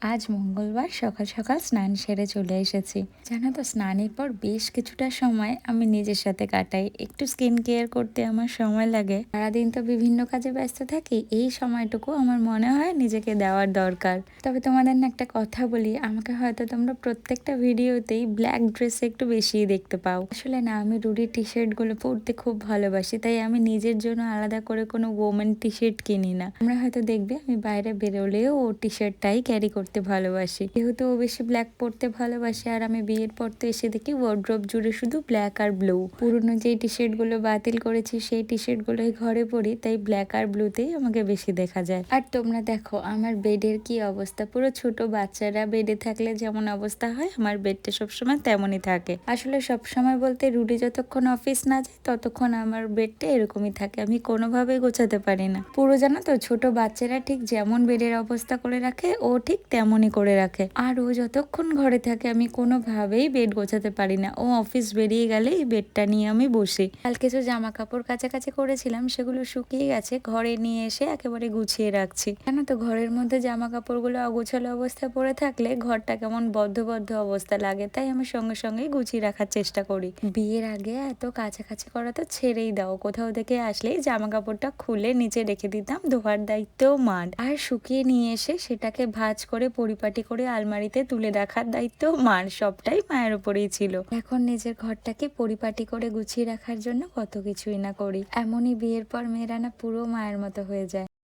আজ মঙ্গলবার সকাল সকাল স্নান সেরে চলে এসেছি। জানো তো, স্নানের পর বেশ কিছুটা সময় আমি নিজের সাথে কাটাই। একটু স্কিন কেয়ার করতে আমার সময় লাগে। সারাদিন তো বিভিন্ন কাজে ব্যস্ত থাকি, এই সময়টুকু আমার মনে হয় নিজেকে দেওয়ার দরকার। তবে তোমাদের না একটা কথা বলি, আমাকে হয়তো তোমরা প্রত্যেকটা ভিডিওতেই ব্ল্যাক ড্রেসে একটু বেশিই দেখতে পাও। আসলে না, আমি রুডির টি শার্ট গুলো পরতে খুব ভালোবাসি, তাই আমি নিজের জন্য আলাদা করে কোনো ওমেন টি শার্ট কিনি না। তোমরা হয়তো দেখবে আমি বাইরে বেরোলেও ও টি শার্টটাই ক্যারি করতে ভালোবাসি, যেহেতু ও বেশি ব্ল্যাক পরতে ভালোবাসে। আর আমি বিয়ের পর তো এসে দেখি ওয়ার্ড্রোব জুড়ে শুধু ব্ল্যাক আর ব্লু। পুরনো যে টি শার্ট গুলো বাতিল করেছি সেই টি শার্ট গুলোই ঘরে পরি, তাই ব্ল্যাক আর ব্লুতেই আমাকে বেশি দেখা যায়। আর তোমরা দেখো আমার বেডের কি অবস্থা, পুরো ছোট বাচ্চারা বেডে থাকলে যেমন অবস্থা হয় আমার বেডটা সবসময় তেমনই থাকে। আসলে সবসময় বলতে রুডি যতক্ষণ অফিস না যায় ততক্ষণ আমার বেডটা এরকমই থাকে, আমি কোনোভাবেই গোছাতে পারি না। পুরো জানো তো, ছোট বাচ্চারা ঠিক যেমন বেডের অবস্থা করে রাখে ও ঠিক তেমনই করে রাখে। আর ও যতক্ষণ ঘরে থাকে আমি কোনোভাবেই বেড গোছাতে পারি না। ও অফিস বেরিয়ে গেলে এই বেডটা নিয়ে আমি বসি। কাল কিছু জামা কাপড় কাছাকাছি করেছিলাম, সেগুলো শুকিয়ে গেছে, ঘরে নিয়ে এসে একেবারে গুছিয়ে রাখছি। জানো তো, ঘরের মধ্যে জামা কাপড়গুলো অগোছালো অবস্থায় পড়ে থাকলে ঘরটা কেমন বদ্ধ বদ্ধ অবস্থা লাগে, তাই আমি সঙ্গে সঙ্গেই গুছিয়ে রাখার চেষ্টা করি। বিয়ের আগে এত কাছাকাছি করা তো ছেড়েই দাও, কোথাও থেকে আসলেই জামা কাপড়টা খুলে নিচে রেখে দিতাম, ধোয়ার দায়িত্বও মার। আর শুকিয়ে নিয়ে এসে সেটাকে ভাঁজ করে পরিপাটি করে আলমারিতে তুলে রাখার দায়িত্ব মার। সবটাই মায়ের উপরেই ছিল। এখন নিজের ঘরটাকে পরিপাটি করে গুছিয়ে রাখার জন্য কত কিছুই না করি। এমনই বিয়ের পর মেয়েরা না পুরো মায়ের মতো হয়ে যায়।